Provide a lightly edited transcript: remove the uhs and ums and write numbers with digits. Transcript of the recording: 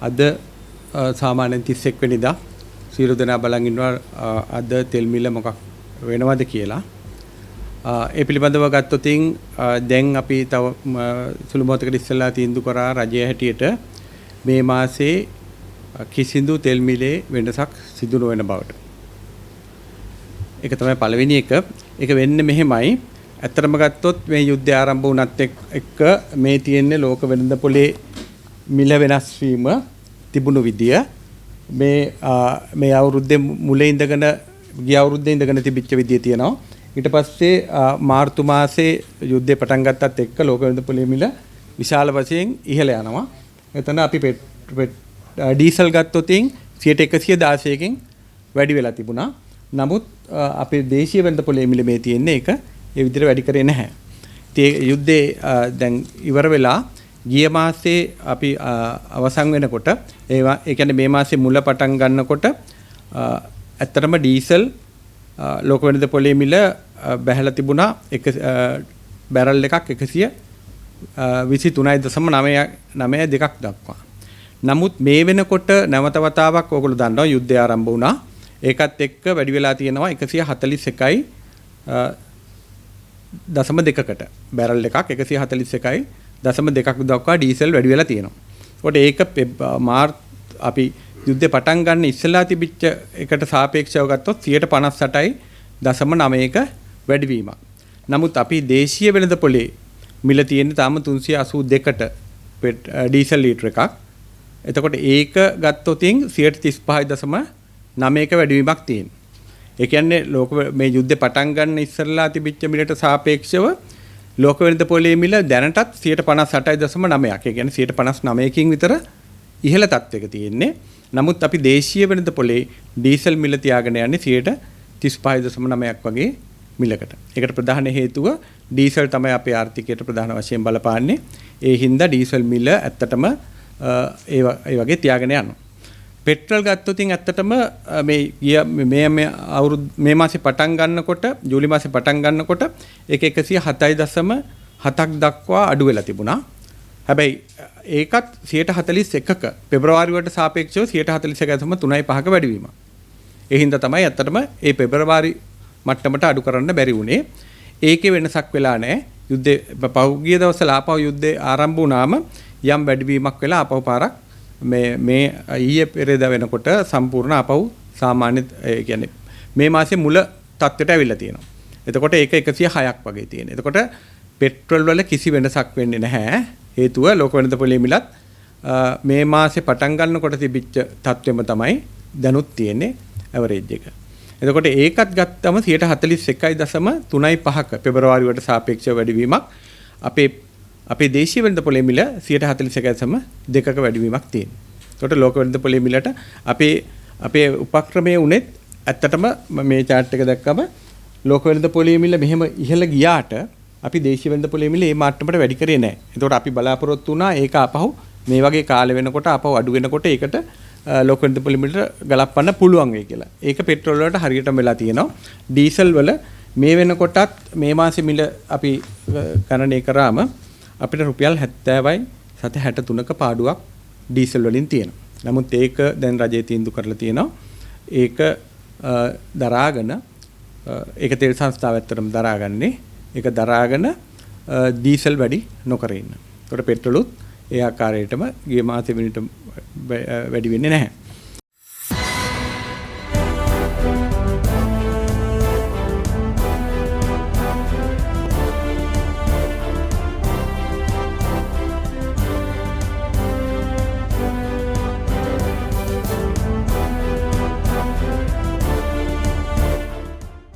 අද සාමාන්‍යයෙන් 31 වෙනිදා සියලු දෙනා බලන් ඉන්නවා අද තෙල් මිල මොකක් වෙනවද කියලා. ඒ පිළිබඳව ගත්තොත් දැන් අපි තව සුළු මොහොතකට ඉස්සෙල්ලා තීන්දුව කරා රජය හැටියට මේ මාසේ කිසිදු තෙල් මිලේ වෙනසක් සිදු නොවන බවට. ඒක තමයි පළවෙනි එක. ඒක වෙන්නේ මෙහෙමයි. ඇත්තටම ගත්තොත් මේ යුද්ධය ආරම්භ වුණත් එක්ක මේ තියෙන්නේ ලෝක වෙළඳ පොලේ මිල වෙනස් වීම තිබුණු විදිය මේ අවුරුද්දේ මුල ඉඳගෙන ගිය අවුරුද්දේ ඉඳගෙන තිබිච්ච විදිය තියෙනවා. ඊට පස්සේ මාර්තු මාසේ යුද්ධය පටන් ගත්තත් එක්ක ලෝක වෙළඳ පොලේ මිල විශාල වශයෙන් ඉහළ යනවා. එතන අපි ඩීසල් ගත්තොත් 116කින් වැඩි වෙලා තිබුණා. නමුත් අපේ දේශීය වෙළඳ පොලේ මිල මේ තියෙන්නේ ඒක ඒ විදිහට වැඩි කරේ නැහැ. ඉතින් යුද්ධේ දැන් ඉවර වෙලා ගිය මාසේ අපි අවසන් වෙනකොට ඒ කියන්නේ මේ මාසේ මුල පටන් ගන්නකොට ඇත්තටම ඩීසල් ලෝක වෙළඳ පොලේ මිල බැහැලා තිබුණා බැරල් එකක් 123.92 දක්වා. නමුත් මේ වෙනකොට නැවත වතාවක් ඕගොල්ලෝ දන්නවා යුද්ධය ආරම්භ වුණා. ඒකත් එක්ක වැඩි වෙලා තියෙනවා 141.2කට බැරල් එකක් 141.2 දක්වා ඩීසල් වැඩි වෙලා තියෙනවා. ඒකට ඒක අපි යුද්ධය පටන් ගන්න ඉස්සෙල්ලා තිබිච්ච එකට සාපේක්ෂව ගත්තොත් 58.9ක වැඩිවීමක්. නමුත් අපි දේශීය වෙළඳ පොලේ මිල තියෙන්නේ තාම 382ට ඩීසල් ලීටර එකක්. එතකොට ඒක ගත්තොත් 35.9ක වැඩිවීමක් තියෙනවා. ඒ කියන්නේ මේ යුද්ධය පටන් ගන්න ඉස්සෙල්ලා තිබිච්ච මිලට සාපේක්ෂව ලෝක වෙළඳ පොලේ මිල දැනටත් 58.9ක්. ඒ කියන්නේ 59කින් විතර ඉහළ තත්ත්වයක තියෙන්නේ. නමුත් අපි දේශීය වෙළඳ පොලේ ඩීසල් මිල තියාගෙන යන්නේ 35.9ක් වගේ මිලකට. ඒකට ප්‍රධාන හේතුව ඩීසල් තමයි අපේ ආර්ථිකයට ප්‍රධාන වශයෙන් බලපාන්නේ. ඒ හින්දා ඩීසල් මිල ඇත්තටම ඒ වගේ තියාගෙන යනවා. පෙට්‍රල් ගත්තොත් ඇත්තටම මේ මාසේ පටන් ගන්නකොට ජූලි මාසේ පටන් ගන්නකොට ඒක 107.7ක් දක්වා අඩු වෙලා තිබුණා. හැබැයි ඒකත් 141ක පෙබරවාරි වලට සාපේක්ෂව 141.35ක වැඩිවීමක්. ඒ හින්දා තමයි ඇත්තටම මේ පෙබරවාරි මට්ටමට අඩු කරන්න බැරි වුණේ. ඒකේ වෙනසක් වෙලා නැහැ. යුද්ධේ පහුගිය දවස්වල ආපහු යුද්ධේ ආරම්භ වුණාම යම් වැඩිවීමක් වෙලා ආපහු පාරක් මේ ඊයේ පෙරේදා වෙනකොට සම්පූර්ණ ආපහු සාමාන්‍ය ඒ කියන්නේ මේ මාසේ මුල තත්ත්වයට ඇවිල්ලා තියෙනවා. එතකොට ඒක 106ක් වගේ තියෙනවා. එතකොට පෙට්‍රල් වල කිසි වෙනසක් වෙන්නේ නැහැ. හේතුව ලෝක වෙළඳ පොලේ මිලත් මේ මාසේ පටන් ගන්නකොට තිබිච්ච තත්ත්වෙම තමයි දැනුත් තියෙන්නේ ඇවරේජ් එක. එතකොට ඒකත් ගත්තම 141.35ක පෙබරවාරි වලට සාපේක්ෂව වැඩිවීමක් අපේ දේශීය වෙළඳ පොලේ මිල 141.2ක වැඩිවීමක් තියෙනවා. එතකොට ලෝක වෙළඳ පොලේ මිලට අපේ උපක්‍රමයේ උනේත් ඇත්තටම මේ chart එක දැක්කම ලෝක වෙළඳ පොලේ මිල මෙහෙම ඉහළ ගියාට අපි දේශීය වෙළඳ පොලේ මිල මේ මට්ටමට වැඩි කරේ නැහැ. එතකොට අපි බලාපොරොත්තු වුණා ඒක ආපහු මේ වගේ කාලෙ වෙනකොට ආපහු අඩු වෙනකොට ඒකට ලෝක වෙළඳ පොලේ මිලට ගලපන්න පුළුවන් වෙයි කියලා. ඒක පෙට්‍රල් වලට හරියටම වෙලා තියෙනවා. ඩීසල් වල මේ වෙනකොටත් මේ මාසේ මිල අපි ගණනය කරාම අපිට රුපියල් 70.63ක පාඩුවක් ඩීසල් වලින් තියෙනවා. නමුත් ඒක දැන් රජයේ තීන්දුව කරලා තියෙනවා. ඒක දරාගෙන ඒක තෙල් සංස්ථාව ඇත්තටම දරාගන්නේ. ඒක දරාගෙන ඩීසල් වැඩි නොකර ඉන්න. ඒකට පෙට්‍රලුත් ඒ ආකාරයටම ගිය මාසේ වෙනට වැඩි වෙන්නේ නැහැ.